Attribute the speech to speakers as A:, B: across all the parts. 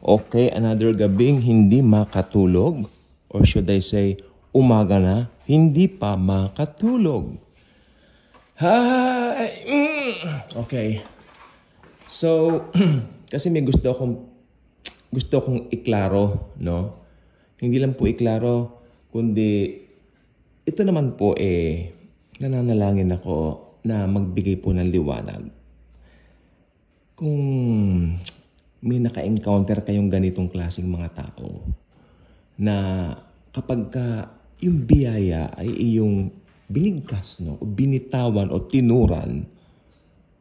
A: Okay, another gabing hindi makatulog. Or should I say, umaga na, hindi pa makatulog. Hi! Okay. So, kasi may gusto akong iklaro, no? Hindi lang po iklaro, kundi ito naman po nananalangin ako na magbigay po ng liwanag. Kung may naka-encounter kayong ganitong klaseng mga tao na kapag yung biyaya ay iyong binigkas, no? O binitawan o tinuran,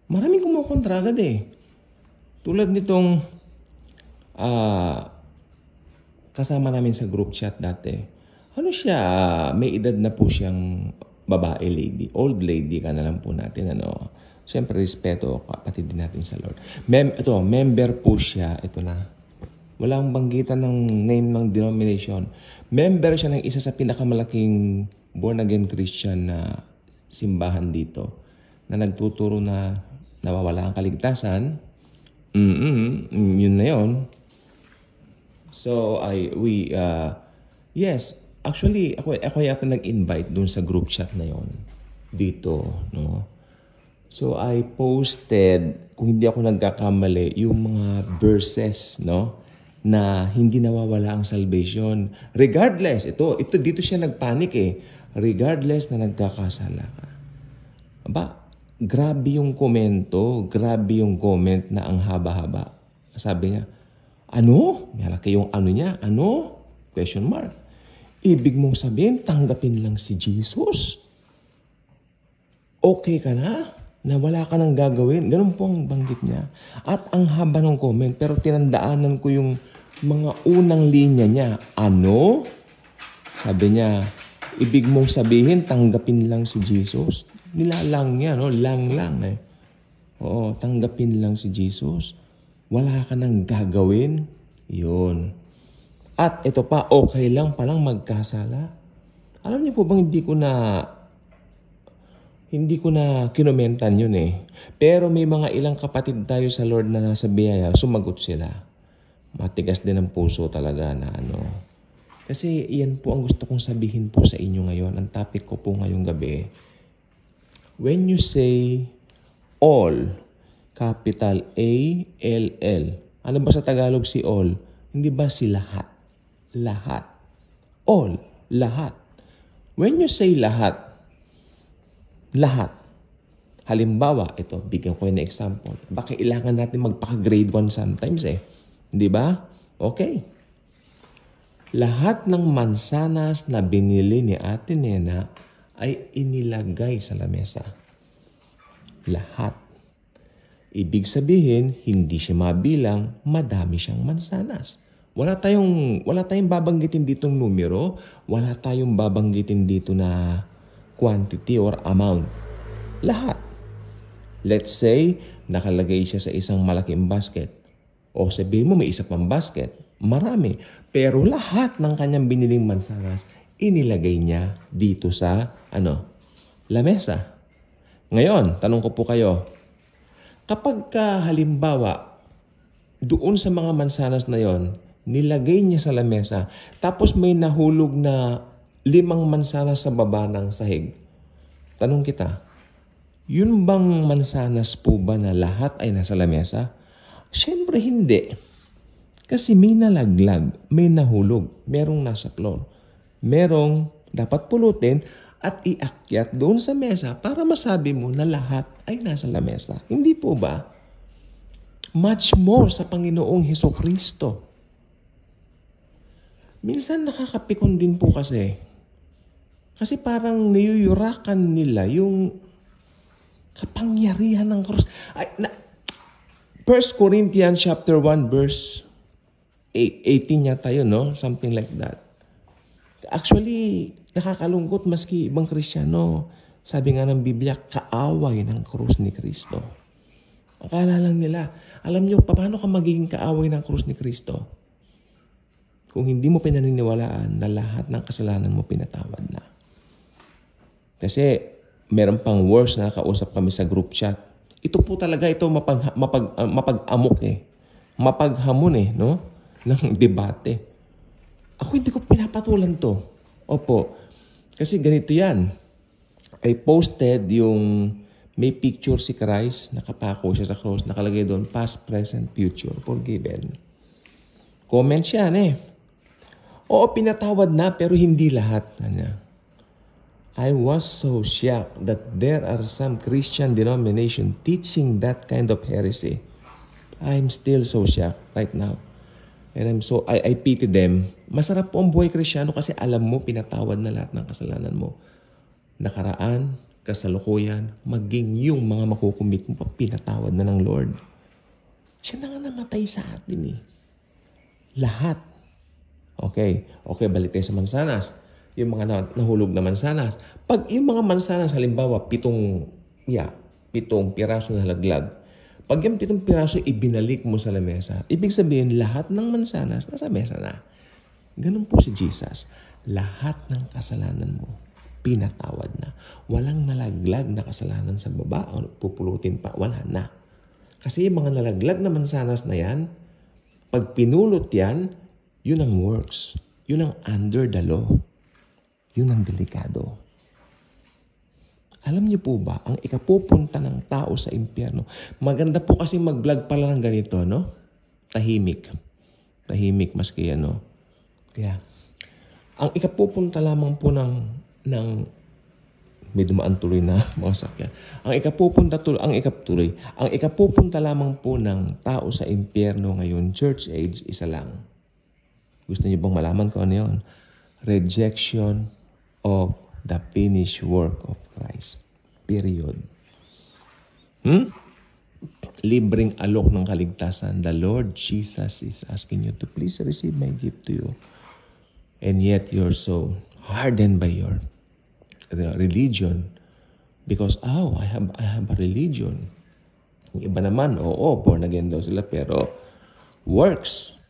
A: maraming kumukontra agad Tulad nitong kasama namin sa group chat dati. Ano siya, may edad na po siyang babae lady, old lady ka na lang po natin, ano. Siyempre, respeto, kapatid din natin sa Lord. Member po siya, ito na. Walang banggitan ng name ng denomination. Member siya ng isa sa pinakamalaking born-again Christian na simbahan dito na nagtuturo na nawawala ang kaligtasan. Yun na yun. So, yes, actually, ako yata nag-invite dun sa group chat na yon dito, no? So, I posted, kung hindi ako nagkakamali, yung mga verses, no? Na hindi nawawala ang salvation. Regardless, ito dito siya nagpanik regardless na nagkakasala ka. Aba, grabe yung komento, grabe yung comment na ang haba-haba. Sabi niya, ano? Malaki yung ano niya. Ano? Question mark. Ibig mong sabihin, tanggapin lang si Jesus? Okay ka na? Na wala ka nang gagawin? Ganun po ang banggit niya. At ang haba ng comment, pero tinandaanan ko yung mga unang linya niya. Ano? Sabi niya, ibig mong sabihin, tanggapin lang si Jesus? Nilalang niya, no? Lang. Oo, tanggapin lang si Jesus. Wala ka nang gagawin. Yun. At ito pa, okay lang palang magkasala. Alam niyo po bang hindi ko na kinomentan yun Pero may mga ilang kapatid tayo sa Lord na nasa biyaya, sumagot sila. Matigas din ang puso talaga na ano. Kasi iyan po ang gusto kong sabihin po sa inyo ngayon. Ang topic ko po ngayong gabi. When you say all, capital A-L-L. Ano ba sa Tagalog si all? Hindi ba si lahat? Lahat. All. Lahat. When you say lahat, halimbawa, ito, bigyan ko yung example. Baka kailangan natin magpaka-grade 1 sometimes Di ba? Okay. Lahat ng mansanas na binili ni Ate Nena ay inilagay sa lamesa. Lahat. Ibig sabihin, hindi siya mabilang, madami siyang mansanas. Wala tayong babanggitin ditong numero, wala tayong babanggitin dito na quantity or amount. Lahat. Let's say, nakalagay siya sa isang malaking basket. O sabihin mo, may isa pang basket. Marami. Pero lahat ng kanyang biniling mansanas, inilagay niya dito sa, lamesa. Ngayon, tanong ko po kayo, kapag halimbawa, doon sa mga mansanas na yon, nilagay niya sa lamesa, tapos may nahulog na 5 mansanas sa baba ng sahig. Tanong kita, yun bang mansanas po ba na lahat ay nasa lamesa? Siyempre hindi. Kasi may nalaglag, may nahulog, merong nasa floor. Merong dapat pulutin at iakyat doon sa mesa para masabi mo na lahat ay nasa lamesa. Hindi po ba? Much more sa Panginoong Hesukristo. Minsan nakakapikon din po kasi. Kasi parang niyuyurakan nila yung kapangyarihan ng krus. 1 Corinthians chapter 1 verse 18 yata yun, no? Something like that. Actually, nakakalungkot maski ibang Kristiyano. Sabi nga ng Biblia, kaaway ng krus ni Kristo. Akala lang nila, alam nyo, paano ka magiging kaaway ng krus ni Kristo? Kung hindi mo pinaniniwalaan na lahat ng kasalanan mo pinatawad na. Kasi meron pang worse na kausap kami sa group chat. Ito po talaga, ito mapag-amok Mapaghamon no? ng debate. Ako hindi ko pinapatulan to. Opo. Kasi ganito yan. I posted yung may picture si Christ, nakapako siya sa cross, nakalagay doon, past, present, future, forgiven. Comments yan eh. Oo, pinatawad na, pero hindi lahat. I was so shocked that there are some Christian denomination teaching that kind of heresy. I'm still so shocked right now. And I pity them. Masarap po ang buhay Kristyano kasi alam mo, pinatawad na lahat ng kasalanan mo. Nakaraan, kasalukuyan, maging yung mga makukumit mo pa, pinatawad na ng Lord. Siya na nga namatay sa atin eh. Lahat. Okay, balik tayo sa mansanas. Yung mga nahulog na mansanas. Pag yung mga mansanas, halimbawa, 7 piraso na halaglag. Pag yung 7 piraso ibinalik mo sa lamesa, ibig sabihin lahat ng mansanas nasa mesa na. Ganun po si Jesus. Lahat ng kasalanan mo, pinatawad na. Walang nalaglag na kasalanan sa baba o pupulutin pa. Wala na. Kasi yung mga nalaglag na mansanas na yan, pag pinulot yan, yun ang works. Yun ang under the law. Yun ang delikado. Alam niyo po ba, ang ikapupunta ng tao sa impyerno, maganda po kasi mag-vlog pala ng ganito, no? Tahimik. Tahimik maski ano. Kaya, ang ikapupunta lamang po ng may dumaan tuloy na mga sakyan. Ang ikapupunta lamang po ng tao sa impyerno ngayon, church age, isa lang. Gusto niyo bang malaman ko ano yun? Rejection of the finished work of Christ. Period. Libreng alok ng kaligtasan. The Lord Jesus is asking you to please receive my gift to you. And yet you're so hardened by your religion. Because, I have a religion. Yung iba naman, born again daw sila, pero works.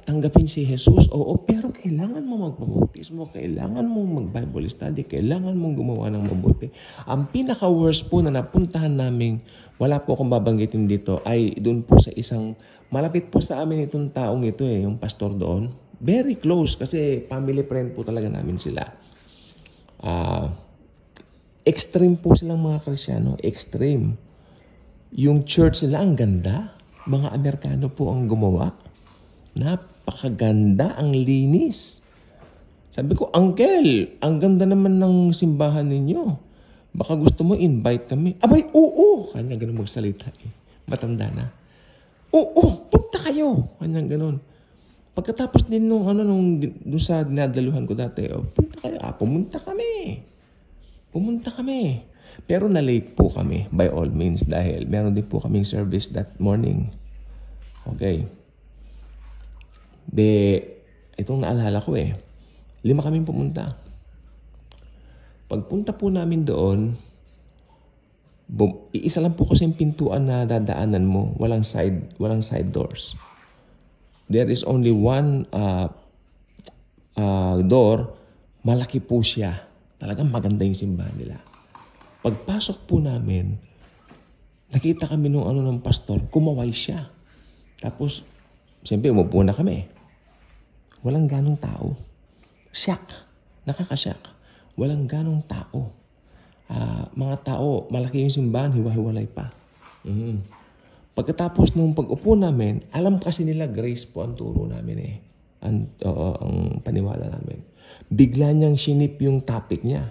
A: Tanggapin si Jesus. Pero kailangan mo magpabautismo, kailangan mo mag-Bible study, kailangan mong gumawa ng mabuti. Ang pinaka-worst po na napuntahan namin, wala po akong babanggitin dito, ay doon po sa isang, malapit po sa amin itong taong ito yung pastor doon. Very close kasi family friend po talaga namin sila. Extreme po silang mga Kristyano, extreme. Yung church nila, ang ganda. Mga Amerikano po ang gumawa. Napakaganda, ang linis. Sabi ko, Uncle, ang ganda naman ng simbahan ninyo. Baka gusto mo invite kami. Abay, oo. Kanya ganun magsalita eh. Matanda na. Oo, punta kayo. Kanya ganun. Pagkatapos din nung sa dinadaluhan ko dati, punta kayo. Pumunta kami. Pero na-late po kami by all means dahil meron din po kaming service that morning. Okay. Itong naalala ko 5 kaming pumunta. Pagpunta po namin doon, iisa lang po kasi yung pintuan na dadaanan mo. Walang side doors. There is only one door. Malaki po siya. Talagang maganda yung simbahan nila. Pagpasok po namin, nakita kami ng pastor, kumaway siya. Tapos, siyempre, umupo na kami. Walang ganong tao. Shock. Nakakashock. Walang ganong tao. Mga tao, malaki yung simbahan, hiwa-hiwalay pa. Pagkatapos nung pag-upo namin, alam kasi nila grace po ang turo namin ang paniwala namin. Bigla niyang sinip yung topic niya.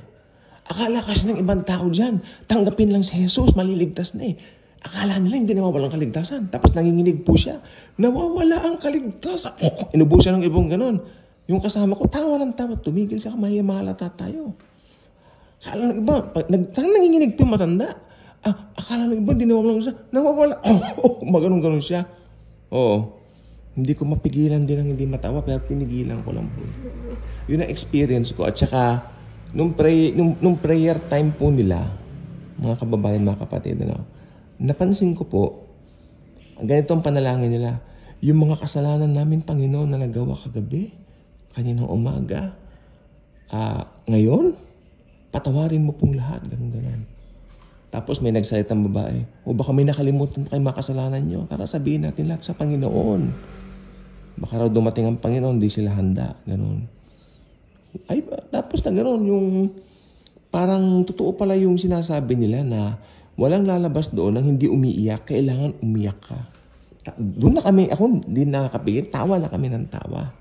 A: Akala kasi ng ibang tao dyan, tanggapin lang si Jesus, maliligtas na Akala nila hindi nawawalang kaligtasan. Tapos nanginginig po siya. Nawawala ang kaligtasan. Inubo siya ng ibang ganon. Yung kasama ko, tawa ng tawa. Tumigil ka, mahalata tayo. Akala ng iba, nanginginig po yung matanda. Akala ng iba, hindi nawawalang siya. Nawawala. Maganon-ganon siya. Hindi ko mapigilan din ang hindi matawa, pero pinigilan ko lang po. Yun ang experience ko. At saka, nung prayer time po nila, mga kababayan, mga kapatid, napansin ko po, ganito ang panalangin nila, yung mga kasalanan namin, Panginoon, na nagawa kagabi, kaninang umaga, ngayon, patawarin mo pong lahat, ganun. Tapos may nagsalitang babae, baka may nakalimutan kayo mga kasalanan nyo, para sabihin natin lahat sa Panginoon. Baka raw dumating ang Panginoon, di sila handa. Ganun. Ay, tapos na ganun, yung parang totoo pala yung sinasabi nila na walang lalabas doon nang hindi umiiyak, kailangan umiyak ka. Doon na kami, ako hindi nakakapigil, tawa na kami ng tawa.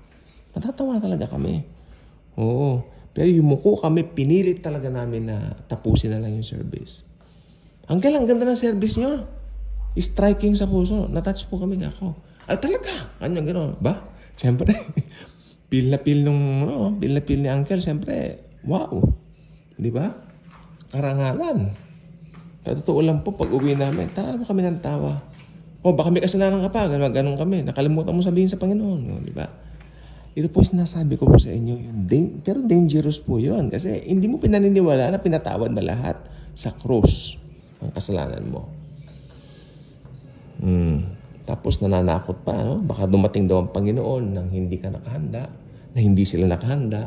A: Natatawa talaga kami. Oo. Pero yumuko kami, pinilit talaga namin na tapusin na lang yung service. Ang ganda ng service nyo. Striking sa puso. Natouch po kami ako. Ay talaga, kanya gano'n. Ba? Siyempre, feel na feel ni Uncle, siyempre, wow. Di ba? Karangalan. Pero totoo lang po, pag uwi namin, tawa kami ng tawa. O, baka may kasalanan ka pa, ganun kami. Nakalimutan mo sabihin sa Panginoon. Di ba? Ito po sinasabi ko po sa inyo. Pero dangerous po yun. Kasi hindi mo pinaniniwala na pinatawad na lahat sa krus ang kasalanan mo. Tapos nananakot pa, no? Baka dumating daw ang Panginoon nang hindi ka nakahanda, na hindi sila nakahanda.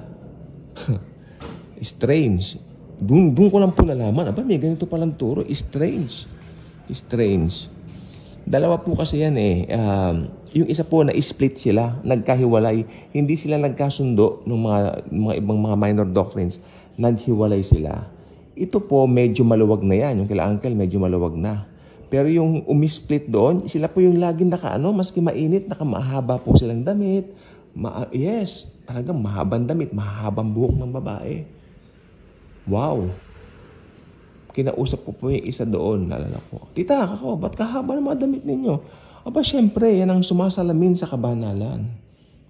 A: Strange. Doon ko lang po nalaman, may ganito palang turo. Strange. Dalawa po kasi yan eh. Yung isa po na split sila, nagkahiwalay. Hindi sila nagkasundo ng mga ibang mga minor doctrines. Naghiwalay sila. Ito po medyo maluwag na yan. Yung kila Uncle medyo maluwag na. Pero yung umisplit doon, sila po yung laging maski mainit, mahaba po silang damit. Yes, talagang mahabang damit, mahabang buhok ng babae. Wow. Kinausap ko po yung isa doon, nalala ko. Tita, ba't kahaba ng mga damit ninyo? Aba, syempre, yan ang sumasalamin sa kabanalan.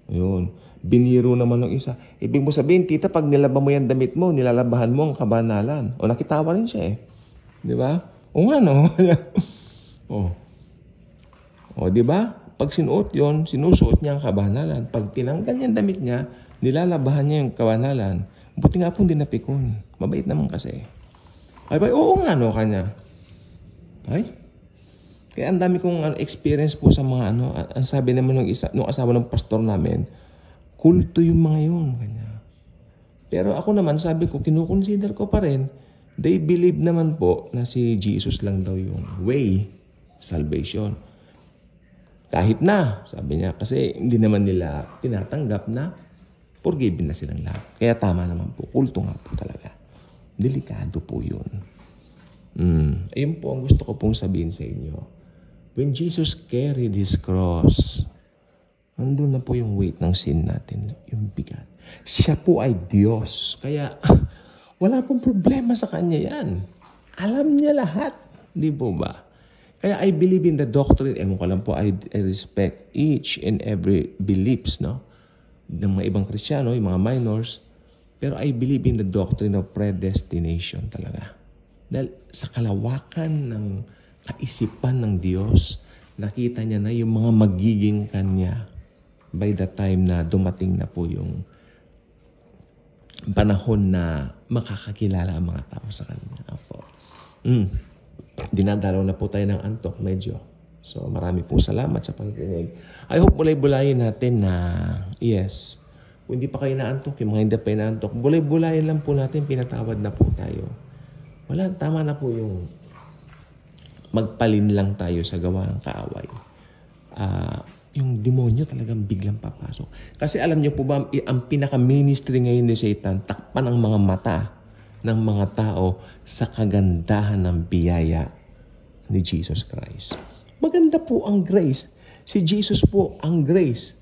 A: Ayun. Biniro naman ng isa. Ibig mo sabihin, tita, pag nilaba mo yung damit mo, nilalabahan mo ang kabanalan. O, nakitawa rin siya eh. Di ba? O nga, no? O, di ba? Pag sinuot yon, sinusuot niya ang kabanalan. Pag tinanggal niya ang damit niya, nilalabahan niya yung kabanalan. Buti nga po hindi napikon. Mabait naman kasi. Ay, oo nga, no, kanya. Ay, kaya ang dami kong experience po sa mga ang sabi naman nung asawa ng pastor namin, kulto yung mga yun. Kanya. Pero ako naman, sabi ko, kinukonsider ko pa rin, they believe naman po na si Jesus lang daw yung way, salvation. Kahit na, sabi niya, kasi hindi naman nila tinatanggap na forgiven na silang lahat. Kaya tama naman po, kulto nga po talaga. Delikado po yun. Ayun po ang gusto ko pong sabihin sa inyo. When Jesus carried His cross, nandun na po yung weight ng sin natin, yung bigat. Siya po ay Diyos. Kaya wala pong problema sa Kanya yan. Alam niya lahat. Di po ba? Kaya I believe in the doctrine. Ewan ko lang po, I respect each and every beliefs, no? Ng mga ibang Kristiyano, yung mga minors. Pero I believe in the doctrine of predestination talaga. Dahil sa kalawakan ng kaisipan ng Diyos, nakita niya na yung mga magiging Kanya by the time na dumating na po yung panahon na makakakilala ang mga tao sa Kanya. Apo. Dinadalaw na po tayo ng antok medyo. So marami pong salamat sa pakikinig. I hope bulay-bulayin natin na yes, kung hindi pa kayo naantok, yung mga hindi pa naantok, bulay-bulayin lang po natin, pinatawad na po tayo. Wala, tama na po yung magpalin lang tayo sa gawa ng kaaway. Yung demonyo talagang biglang papasok. Kasi alam niyo po ba, ang pinaka-ministry ngayon ni Satan, takpan ang mga mata ng mga tao sa kagandahan ng biyaya ni Jesus Christ. Maganda po ang grace. Si Jesus po ang grace.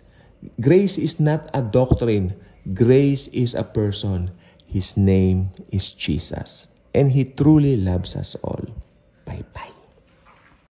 A: Grace is not a doctrine. Grace is a person. His name is Jesus. And He truly loves us all. Bye-bye.